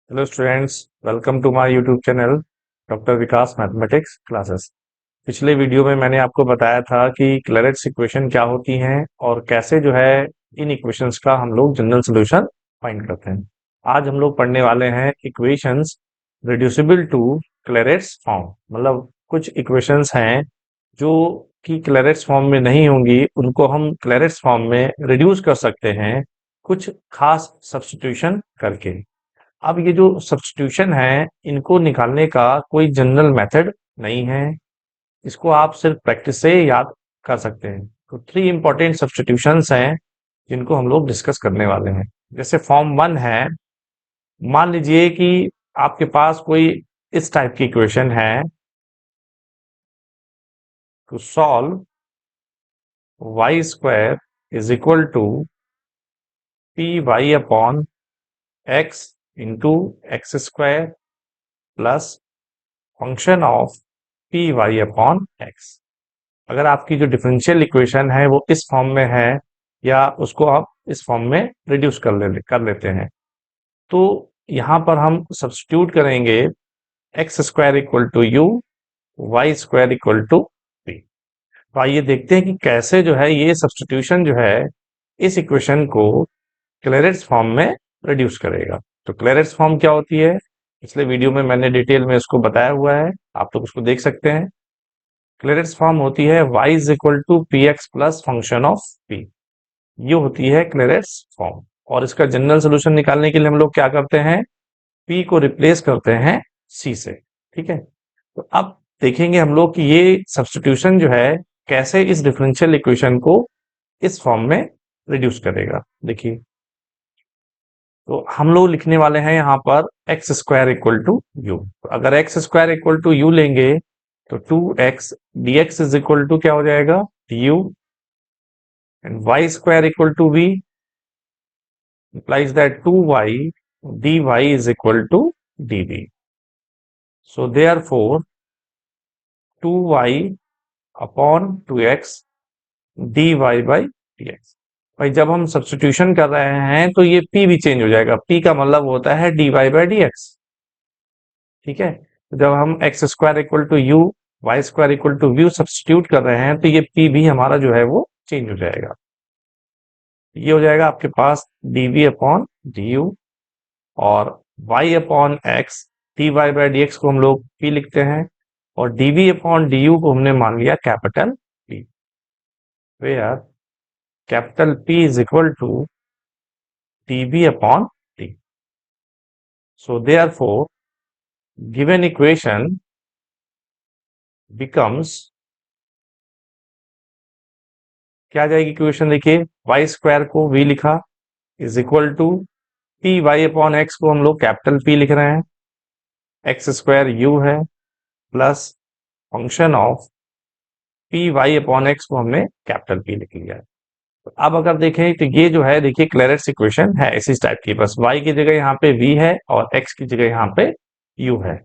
Hello students, welcome to my YouTube channel doctor Vikas mathematics classes. पिछले video में मैंने आपको बताया था कि क्लैरेट्स इक्वेशन क्या होती हैं और कैसे जो है इन इक्वेशंस का हम लोग जनरल सॉल्यूशन फाइंड करते हैं। आज हम लोग पढ़ने वाले हैं equations reducible to Clairaut's form. मतलब कुछ इक्वेशंस हैं जो कि क्लैरेट्स फॉर्म में नहीं होंगी, उनको हम क्लैरेट्स फॉर्म में रिड्यूस कर सकते हैं कुछ खास सब्स्टिट्यूशन करके। अब ये जो सब्स्टिट्यूशन है, इनको निकालने का कोई जनरल मेथड नहीं है। इसको आप सिर्फ प्रैक्टिस से याद कर सकते हैं। तो 3 इंपॉर्टेंट सब्स्टिट्यूशंस हैं जिनको हम लोग डिस्कस करने वाले हैं। जैसे फॉर्म 1 है, मान लीजिए कि आपके पास कोई इस टाइप की इक्वेशन है। To solve y square is equal to p y upon x into x square plus function of p y upon x. अगर आपकी जो डिफरेंशियल इक्वेशन है वो इस फॉर्म में है, या उसको आप इस फॉर्म में रिड्यूस कर लेते हैं, तो यहां पर हम सब्स्टिट्यूट करेंगे x square equal to u, y square equal to p. तो आइए देखते हैं कि कैसे जो है ये सब्स्टिट्यूशन जो है इस इक्वेशन को क्लैरेट्स फॉर्म में रिड्यूस करेगा। तो क्लैरेट्स फॉर्म क्या होती है, पिछले वीडियो में मैंने डिटेल में इसको बताया हुआ है, आप लोग उसको देख सकते हैं। क्लैरेट्स फॉर्म होती है y is equal to p x plus function of p। ये होती है क्लैरेट्स फॉर्म। और इसका जनरल सोल्यूशन निकालने के लिए हम लोग क्या करते हैं, p को रिप्लेस करते हैं c से। ठीक है, तो अब देखेंगे हम लोग कि ये सब्स्टिट्यूशन जो है कैसे इस डिफरेंशियल इक्वेशन को इस फॉर्म में रिड्यूस करेगा। देखिए, तो हम लोग लिखने वाले हैं यहाँ पर x square equal to u. अगर x square equal to u लेंगे तो 2x dx is equal to क्या हो जाएगा, du, and y square equal to v implies that 2y dy is equal to dv. So therefore 2y upon 2x dy by dx। भाई जब हम substitution कर रहे हैं तो ये p भी चेंज हो जाएगा। p का मतलब होता है dy by dx। ठीक है, तो जब हम x square equal to u, y square equal to v substitute कर रहे हैं तो ये p भी हमारा जो है वो चेंज हो जाएगा। ये हो जाएगा आपके पास dv अपॉन du, और y upon x, dy by dx को हम लोग p लिखते हैं, और dv अपॉन du को हमने मान लिया capital P, where capital P is equal to dv upon d। So therefore given equation becomes, क्या आ जाएगी इक्वेशन, देखिए वाई स्क्वायर को v लिखा is equal to p y upon x को हम लोग कैपिटल P लिख रहे हैं, एक्स स्क्वायर u है plus function of p y upon x को हमने कैपिटल P लिख लिया है। तो अब अगर देखें तो ये जो है, देखिए क्लैरेट्स इक्वेशन है इसी टाइप की, बस y की जगह यहाँ पे v है और x की जगह यहाँ पे u है।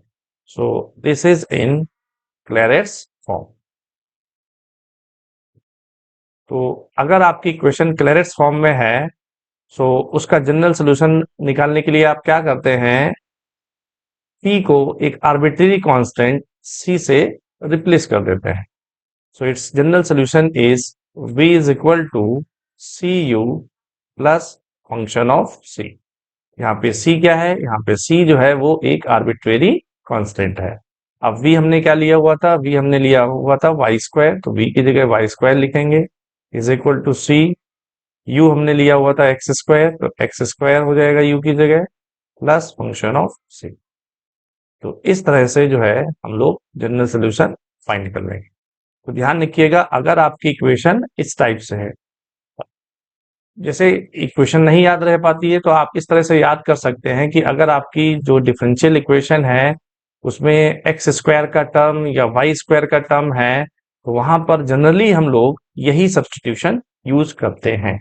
So this is in Clairaut's form. तो अगर आपकी इक्वेशन क्लैरेट्स फॉर्म में है, सो उसका जनरल सोल्यूशन निकालने के लिए आप क्या करते हैं, p को एक आर्बिट्रेरी कांस्टेंट c से रिप्लेस कर देते हैं। So it's general solution is v is equal to c u plus function of c। यहाँ पे c क्या है, यहाँ पे c जो है वो एक आर्बिट्रेरी कांस्टेंट है। अब v हमने क्या लिया हुआ था, v हमने लिया हुआ था वाई स्क्वायर, तो v की जगह वाई स्क्वायर लिखेंगे is equal to c। u हमने लिया हुआ था एक्स स्क्वायर, तो एक्स स्क्वायर हो जाएगा u की जगह प्लस फंक्शन ऑफ c। तो इस तरह से जो है हम लोग जनरल सोल्यूशन फाइंड कर लेंगे। तो ध्यान रखिएगा, अगर आपकी इक्वेशन इस टाइप से है, जैसे इक्वेशन नहीं याद रह पाती है तो आप इस तरह से याद कर सकते हैं कि अगर आपकी जो डिफरेंशियल इक्वेशन है उसमें एक्स स्क्वायर का टर्म या वाई स्क्वायर का टर्म है, तो वहां पर जनरली हम लोग यही सब्स्टिट्यूशन यूज करते हैं।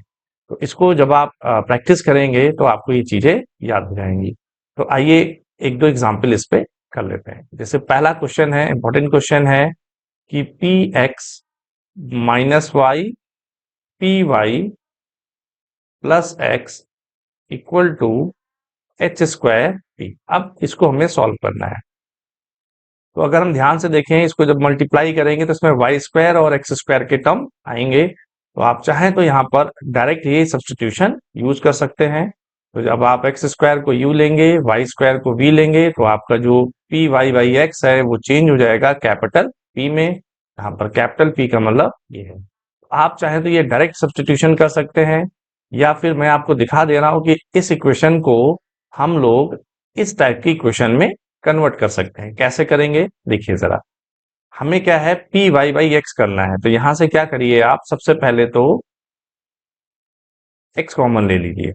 तो इसको जब आप प्रैक्टिस करेंगे तो आपको ये चीजें याद हो जाएंगी। तो आइए एक दो एग्जाम्पल इस पे कर लेते हैं। जैसे पहला क्वेश्चन है, इंपॉर्टेंट क्वेश्चन है कि p x minus y p y plus x equal to h square p. अब इसको हमें सॉल्व करना है। तो अगर हम ध्यान से देखें, इसको जब मल्टीप्लाई करेंगे तो इसमें वाई स्क्वायर और एक्स स्क्वायर के टर्म आएंगे। तो आप चाहें तो यहाँ पर डायरेक्ट ये सब्स्टिट्यूशन यूज कर सकते हैं। तो जब आप एक्स स्क्वायर को यू लेंगे, वाई स्क्वायर को वी लेंगे, तो आपका जो पी वाई बाई एक्स है वो चेंज हो जाएगा कैपिटल पी में। यहाँ पर कैपिटल पी का मतलब ये है। आप चाहें तो ये डायरेक्ट सब्स्टिट्यूशन कर सकते हैं, या फिर मैं आपको दिखा दे रहा हूं कि इस इक्वेशन को हम लोग इस टाइप की इक्वेशन में कन्वर्ट कर सकते हैं। कैसे करेंगे देखिए जरा। हमें क्या है, पी वाई बाई एक्स करना है। तो यहां से क्या करिए, आप सबसे पहले तो एक्स कॉमन ले लीजिए।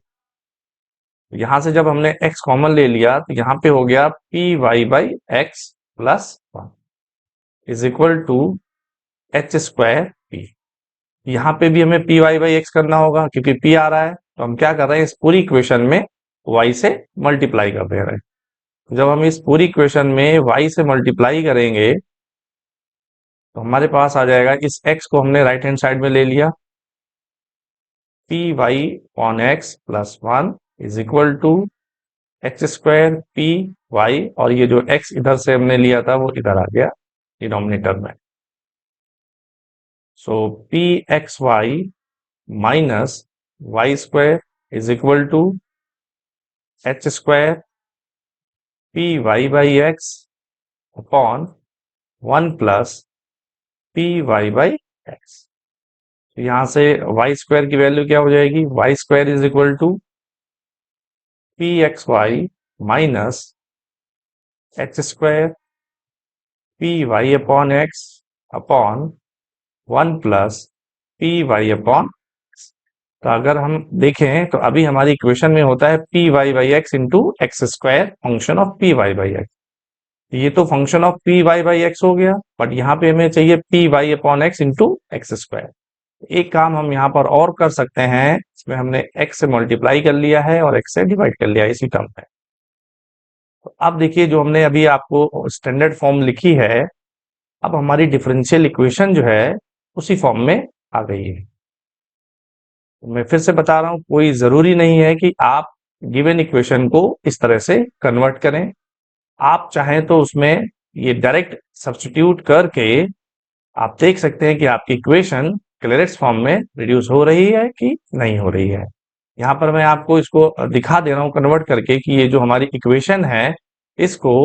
यहां से जब हमने एक्स कॉमन ले लिया तो यहां पे हो गया p y by x plus one is equal to h square p. यहाँ पे भी हमें पी वाई बाई एक्स करना होगा क्योंकि पी आ रहा है। तो हम क्या कर रहे हैं, इस पूरी इक्वेशन में वाई से मल्टीप्लाई कर दे रहे हैं। जब हम इस पूरी इक्वेशन में वाई से मल्टीप्लाई करेंगे तो हमारे पास आ जाएगा, इस एक्स को हमने राइट हैंड साइड में ले लिया, p y on x plus one is equal to x square p y, और ये जो एक्स इधर से हमने लिया था वो इधर आ गया डिनोमिनेटर में। So p x y minus y square is equal to h square p y by x upon one plus p y by x. यहां से वाई स्क्वायर की वैल्यू क्या हो जाएगी, y square is equal to p x y minus h square p y upon x upon one plus p y upon. तो अगर हम देखें तो अभी हमारी इक्वेशन में होता है p y by x into x square function of p y by x. ये तो function of p y by x हो गया, बट यहाँ पे हमें चाहिए p y upon x into x square. एक काम हम यहाँ पर और कर सकते हैं, इसमें हमने एक्स से मल्टीप्लाई कर लिया है और एक्स से डिवाइड कर लिया इसी टर्म में। तो अब देखिए, जो हमने अभी आपको स्टैंडर्ड फॉर्म लिखी है, अब हमारी डिफरेंशियल इक्वेशन जो है उसी फॉर्म में आ गई है। मैं फिर से बता रहा हूं, कोई जरूरी नहीं है कि आप गिवन इक्वेशन को इस तरह से कन्वर्ट करें। आप चाहें तो उसमें ये डायरेक्ट सब्स्टिट्यूट करके आप देख सकते हैं कि आपकी इक्वेशन क्लेरेट्स फॉर्म में रिड्यूस हो रही है कि नहीं हो रही है। यहाँ पर मैं आपको इसको दिखा दे रहा हूं कन्वर्ट करके कि ये जो हमारी इक्वेशन है इसको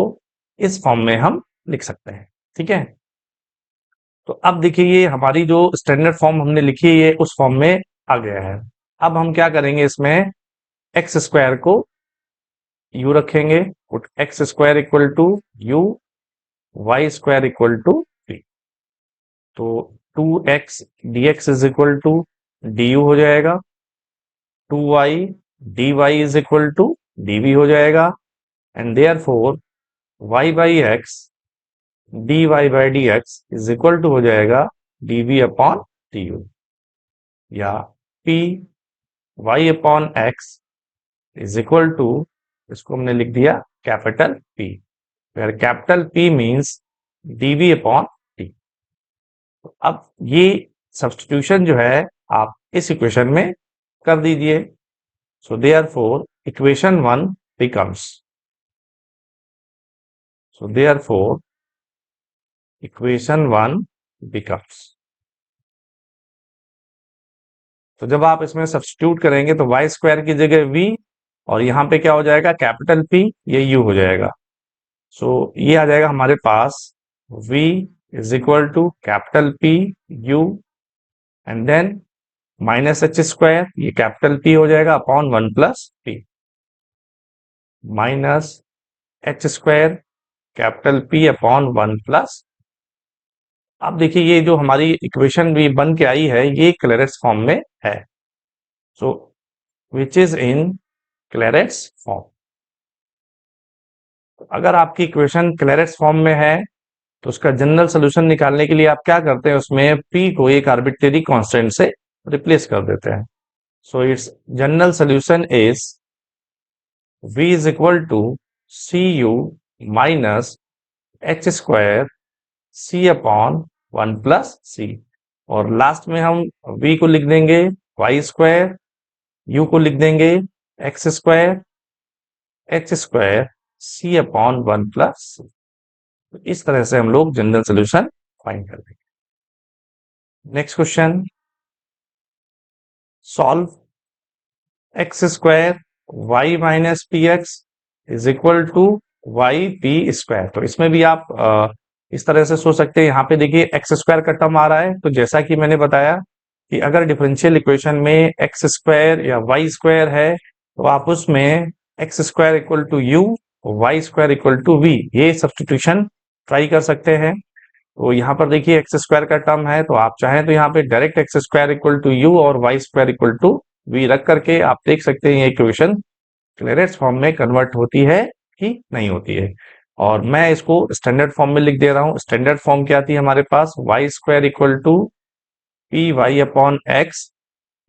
इस फॉर्म में हम लिख सकते हैं। ठीक है, तो अब देखिए ये हमारी जो स्टैंडर्ड फॉर्म हमने लिखी है ये उस फॉर्म में आ गया है। अब हम क्या करेंगे, इसमें एक्स स्क्वायर को यू रखेंगे, put x square equal to u, y square equal to p. तो 2x dx is equal to du हो जाएगा, 2y dy is equal to dv हो जाएगा, and therefore y by x dy by dx is equal to हो जाएगा dv upon du, या p y अपॉन x is equal to, इसको हमने लिख दिया capital P, where capital P means dv upon t। अब ये सब्स्टिट्यूशन जो है आप इस इक्वेशन में कर दीजिए। सो देयरफॉर इक्वेशन वन बिकम्स, सो देयरफॉर इक्वेशन वन बिकम्स, तो जब आप इसमें सब्स्टिट्यूट करेंगे तो वाई स्क्वायर की जगह v, और यहां पे क्या हो जाएगा कैपिटल P, ये u हो जाएगा। सो ये आ जाएगा हमारे पास v is equal to capital P u, and then minus h square, ये कैपिटल P हो जाएगा upon one plus P, minus h square capital P upon one plus. अब देखिए ये जो हमारी इक्वेशन भी बन के आई है ये क्लेरेट्स फॉर्म में है। सो विच इज इन क्लेरेट्स फॉर्म। अगर आपकी इक्वेशन क्लेरेट्स फॉर्म में है तो उसका जनरल सोल्यूशन निकालने के लिए आप क्या करते हैं, उसमें p को एक आर्बिट्रेरी कांस्टेंट से रिप्लेस कर देते हैं। So it's general solution is v is equal to c u minus h square c upon one plus c, और लास्ट में हम v को लिख देंगे वाई स्क्वायर, u को लिख देंगे x square, H square c upon 1 plus सी। तो इस तरह से हम लोग जनरल सोल्यूशन फाइंड कर देंगे। Next question, solve x square y minus p x is equal to y p square. तो इसमें भी आप इस तरह से सोच सकते हैं। यहाँ पे देखिए एक्स स्क्वायर का टर्म आ रहा है, तो जैसा कि मैंने बताया कि अगर डिफरेंशियल इक्वेशन में एक्स स्क्वायर या वाई स्क्वायर है तो आप उसमें x square equal to u, y square equal to v, ये सब्सटीट्यूशन ट्राई कर सकते हैं। तो यहाँ पर देखिए एक्स स्क्वायर का टर्म है, तो आप चाहें तो यहाँ पे direct x square equal to u और y square equal to v रख करके आप देख सकते हैं ये इक्वेशन क्लेरेंस फॉर्म में कन्वर्ट होती है कि नहीं होती है। और मैं इसको स्टैंडर्ड फॉर्म में लिख दे रहा हूँ। स्टैंडर्ड फॉर्म क्या थी हमारे पास, y square equal to p y upon x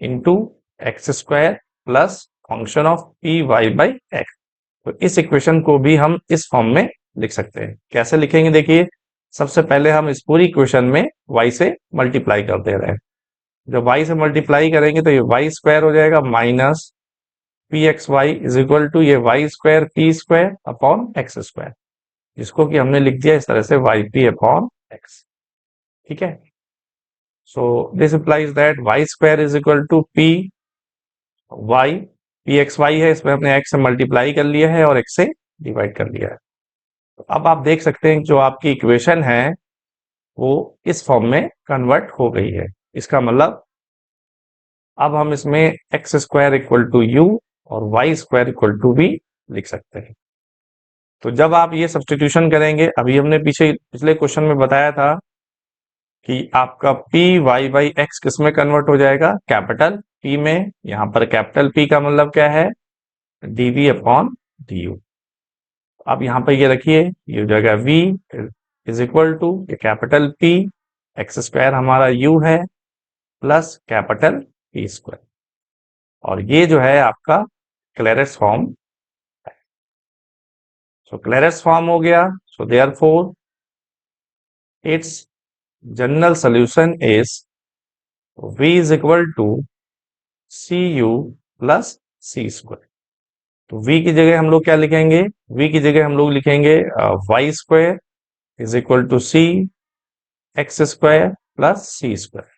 into x square plus function of p y by x. तो इस इक्वेशन को भी हम इस फॉर्म में लिख सकते हैं। कैसे लिखेंगे, देखिए सबसे पहले हम इस पूरी इक्वेशन में y से मल्टीप्लाई कर दे रहे हैं। जब y से मल्टीप्लाई करेंगे तो ये वाई स्क्वायर हो जाएगा minus p x y is equal to ये y square p square upon x square, जिसको कि हमने लिख दिया इस तरह से वाई पी अपॉन एक्स। ठीक है, so this implies that y square is equal to p y, p x y है, इसमें हमने एक्स से मल्टीप्लाई कर लिया है और एक्स से डिवाइड कर लिया है। तो अब आप देख सकते हैं जो आपकी इक्वेशन है वो इस फॉर्म में कन्वर्ट हो गई है। इसका मतलब अब हम इसमें x square equal to u और y square equal to v लिख सकते हैं। तो जब आप ये सब्सटीट्यूशन करेंगे, अभी हमने पिछले क्वेश्चन में बताया था कि आपका पी वाई बाई एक्स किस में कन्वर्ट हो जाएगा, कैपिटल पी में। यहाँ पर कैपिटल पी का मतलब क्या है, डीवी अपॉन डी यू। अब यहाँ पर ये रखिए, ये हो जाएगा v is equal to capital p, x square हमारा u है, प्लस कैपिटल पी स्क्वायर, और ये जो है आपका क्लेरेंस फॉर्म है। सो क्लेरेंस फॉर्म हो गया। So therefore it's general solution is v is equal to c u plus c square. तो v की जगह हम लोग क्या लिखेंगे, v की जगह हम लोग लिखेंगे y square is equal to c x square plus c square,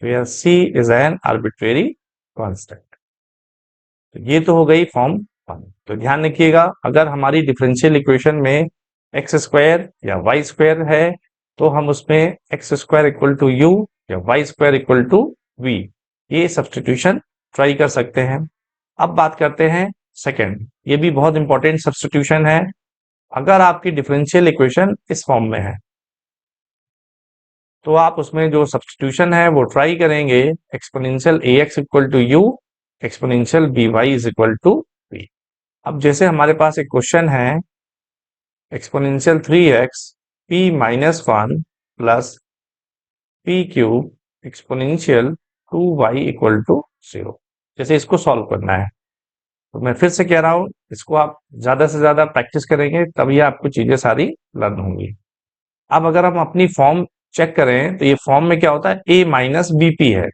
where c is an arbitrary constant। तो ये तो हो गई फॉर्म 1। तो ध्यान रखिएगा, अगर हमारी डिफरेंशियल इक्वेशन में एक्स स्क्वायर या वाई स्क्वायर है तो हम उसमें x square equal to u या y square equal to v, ये सब्सटीट्यूशन ट्राई कर सकते हैं। अब बात करते हैं सेकंड, ये भी बहुत इंपॉर्टेंट सब्सटीट्यूशन है। अगर आपकी डिफरेंशियल इक्वेशन इस फॉर्म में है तो आप उसमें जो सब्सटीट्यूशन है वो ट्राई करेंगे, exponential a x equal to u, exponential b y is equal to v. अब जैसे हमारे पास एक क्वेश्चन है, exponential 3x p minus 1 plus p cube exponential 2y equal to 0, जैसे इसको सॉल्व करना है। तो मैं फिर से कह रहा हूं, इसको आप ज्यादा से ज्यादा प्रैक्टिस करेंगे तभी आपको चीजें सारी लर्न होंगी। अब अगर हम अपनी फॉर्म चेक करें तो ये फॉर्म में क्या होता है, a माइनस बीपी है।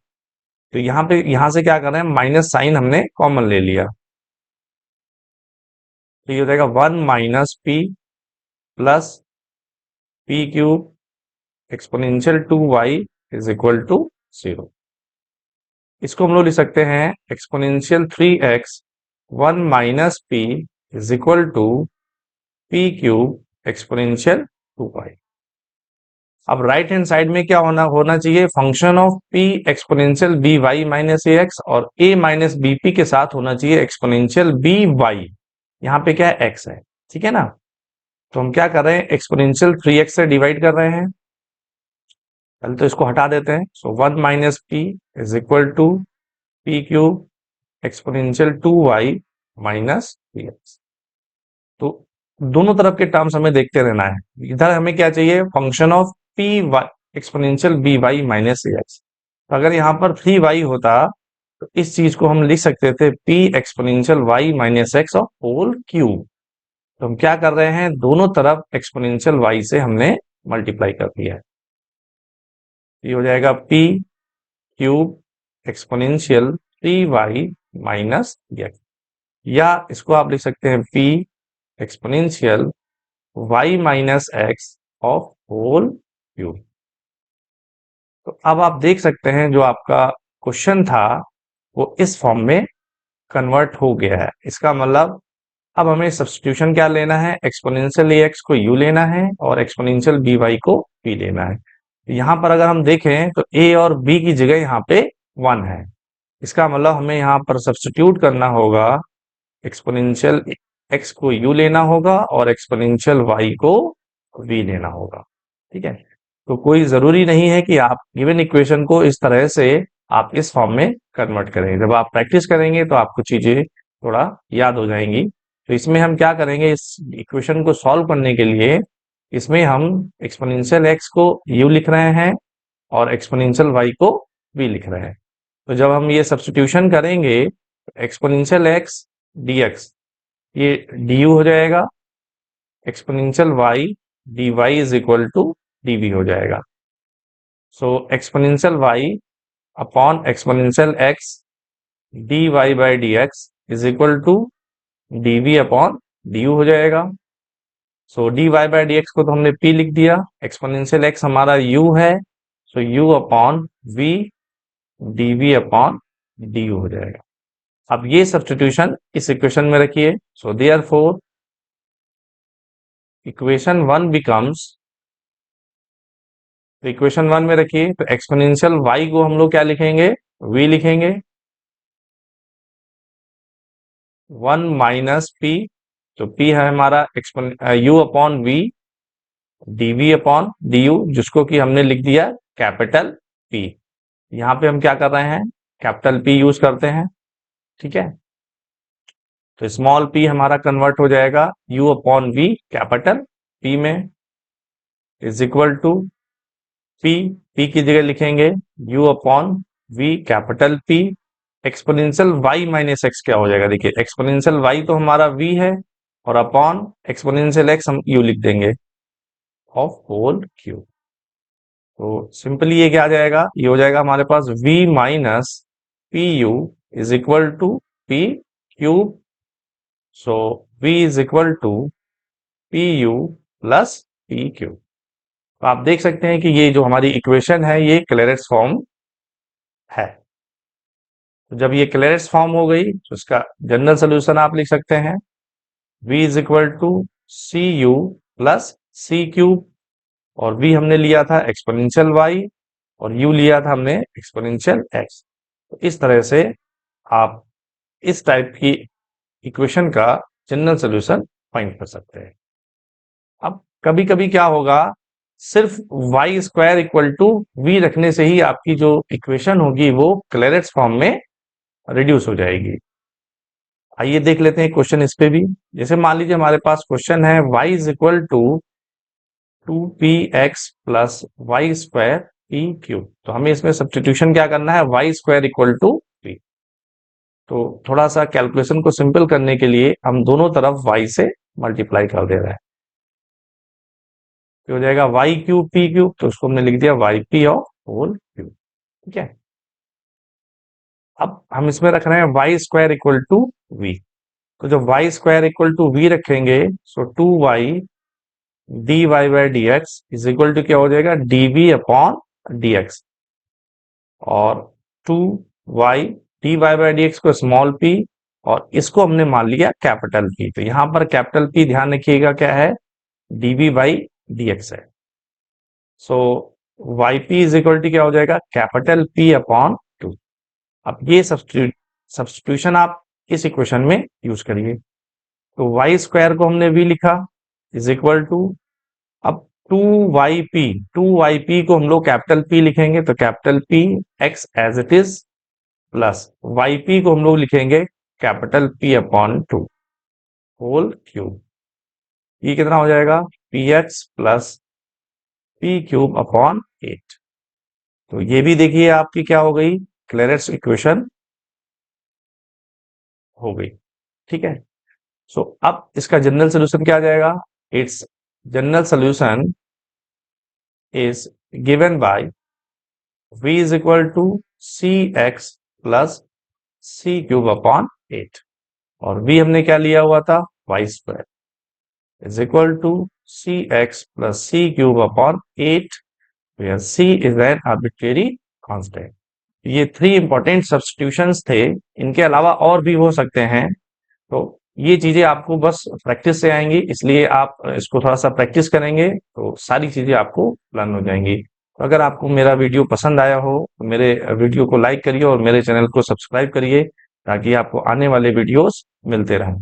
तो यहां से क्या कर रहे हैं, माइनस साइन हमने कॉमन ले लिया, तो ये हो जाएगा 1 minus p plus p cube exponential 2y is equal to 0। इसको हम लोग लिख सकते हैं exponential 3x 1 minus p is equal to p cube exponential 2y। अब राइट हैंड साइड में क्या होना चाहिए, function of p exponential b y minus a x, और a माइनस बीपी के साथ होना चाहिए एक्सपोनेंशियल बी वाई। यहाँ पे क्या है, x है, ठीक है ना। तो हम क्या कर रहे हैं, एक्सपोनेंशियल 3x से डिवाइड कर रहे हैं। पहले तो इसको हटा देते हैं। सो 1 minus p is equal to p cube exponential 2y minus p x. तो दोनों तरफ के टर्म्स हमें देखते रहना है। इधर हमें क्या चाहिए, function of p y exponential b y minus a x. तो अगर यहाँ पर 3y होता तो इस चीज को हम लिख सकते थे p exponential y minus x of whole cube. तो हम क्या कर रहे हैं, दोनों तरफ एक्सपोनेंशियल y से हमने मल्टीप्लाई कर दिया है। ये हो जाएगा p cube exponential 3y minus x. या इसको आप लिख सकते हैं p exponential y minus x of whole cube. तो अब आप देख सकते हैं जो आपका क्वेश्चन था वो इस फॉर्म में कन्वर्ट हो गया है। इसका मतलब अब हमें सब्स्टिट्यूशन क्या लेना है, एक्सपोनेंशियल ए एक्स को यू लेना है और एक्सपोनेंशियल बी वाई को पी लेना है। यहाँ पर अगर हम देखें तो ए और बी की जगह यहाँ पे 1 है। इसका मतलब हमें यहाँ पर सब्स्टिट्यूट करना होगा, एक्सपोनेंशियल एक्स को यू लेना होगा और एक्सपोनेंशियल वाई को वी लेना होगा। ठीक है, तो कोई जरूरी नहीं है कि आप गिवन इक्वेशन को इस तरह से आप इस फॉर्म में कन्वर्ट करें। जब आप प्रैक्टिस करेंगे तो आपको चीजें थोड़ा याद हो जाएंगी। तो इसमें हम क्या करेंगे, इस इक्वेशन को सॉल्व करने के लिए इसमें हम एक्सपोनेंशियल एक्स को यू लिख रहे हैं और एक्सपोनेंशियल वाई को वी लिख रहे हैं। तो जब हम ये सब्स्टिट्यूशन करेंगे एक्सपोनेंशियल एक्स डी एक्स ये डी यू हो जाएगा, exponential y d y is equal to d v हो जाएगा। So exponential y upon exponential x d y by d x is equal to d v upon d u हो जाएगा। So d y by d x को तो हमने p लिख दिया, exponential x हमारा u है, सो u upon v d v upon d u हो जाएगा। अब ये सब्स्टिट्यूशन इस इक्वेशन में रखिए। सो देयरफॉर इक्वेशन 1 बिकम्स, तो इक्वेशन 1 में रखिए तो एक्सपोनेंशियल y को हम लोग क्या लिखेंगे, v लिखेंगे, 1 माइनस p, तो p है हमारा u upon v dv upon du, जिसको कि हमने लिख दिया कैपिटल P। यहाँ पे हम क्या कर रहे हैं, कैपिटल P यूज करते हैं। ठीक है, तो स्मॉल p हमारा कन्वर्ट हो जाएगा u upon v capital P में, इज इक्वल टू p की जगह लिखेंगे u upon v capital P। Exponential y minus x क्या हो जाएगा, देखिए एक्सपोनेंशियल y तो हमारा v है और अपॉन एक्सपोनेंशियल x हम u लिख देंगे ऑफ होल क्यूब। तो सिंपली ये क्या आ जाएगा, ये हो जाएगा हमारे पास v minus p u is equal to p cube. सो v is equal to p u plus p cube. तो आप देख सकते हैं कि ये जो हमारी इक्वेशन है ये क्लेरेंस फॉर्म है। तो जब ये क्लेरेंस फॉर्म हो गई तो इसका जनरल सोल्यूशन आप लिख सकते हैं v is equal to c u plus c cube, और v हमने लिया था एक्सपोनेंशियल y और u लिया था हमने एक्सपोनेंशियल x। तो इस तरह से आप इस टाइप की इक्वेशन का जनरल सोल्यूशन फाइंड कर सकते हैं। अब कभी कभी क्या होगा, सिर्फ y square equal to v रखने से ही आपकी जो इक्वेशन होगी वो क्लेरेंस फॉर्म में रिड्यूस हो जाएगी। आइए देख लेते हैं क्वेश्चन इस पे भी। जैसे मान लीजिए हमारे पास क्वेश्चन है y is equal to 2px plus y square p cube. तो हमें इसमें सब्स्टिट्यूशन क्या करना है, y स्क्वायर इक्वल टू पी। तो थोड़ा सा कैलकुलेशन को सिंपल करने के लिए हम दोनों तरफ y से मल्टीप्लाई कर दे रहे हैं, तो हो जाएगा वाई क्यूब पी क्यूब, तो उसको हमने लिख दिया y p of whole cube. ठीक है, अब हम इसमें रख रहे हैं y square equal to v. तो जब y square equal to v रखेंगे so 2y d y by d x is equal to क्या हो जाएगा, d v upon d x, और 2y d y by d x को small p और इसको हमने मान लिया कैपिटल P। तो यहां पर कैपिटल P ध्यान रखिएगा क्या है, dv बाई डी एक्स है। So y p is equal to क्या हो जाएगा, कैपिटल P अपॉन 2। अब ये सब्स्टिट्यूशन आप इस इक्वेशन में यूज करिए। तो वाई स्क्वायर को हमने v लिखा इज इक्वल टू, अब 2yp को हम लोग कैपिटल P लिखेंगे तो capital P x as it is, plus yp को हम लोग लिखेंगे capital P upon 2 whole cube. ये कितना हो जाएगा, px plus p cube upon 8। तो ये भी देखिए आपकी क्या हो गई, क्लेरेंस इक्वेशन हो गई। ठीक है, सो अब इसका जनरल सोल्यूशन क्या आ जाएगा, it's general solution is given by v is equal to cx plus c cube upon 8। और v हमने क्या लिया हुआ था, y square is equal to c x plus c cube upon 8 where c is an arbitrary constant। ये 3 important substitutions थे, इनके अलावा और भी हो सकते हैं। तो ये चीजें आपको बस प्रैक्टिस से आएंगी, इसलिए आप इसको थोड़ा सा प्रैक्टिस करेंगे तो सारी चीजें आपको लर्न हो जाएंगी। तो अगर आपको मेरा वीडियो पसंद आया हो तो मेरे वीडियो को लाइक करिए और मेरे चैनल को सब्सक्राइब करिए ताकि आपको आने वाले वीडियोस मिलते रहें।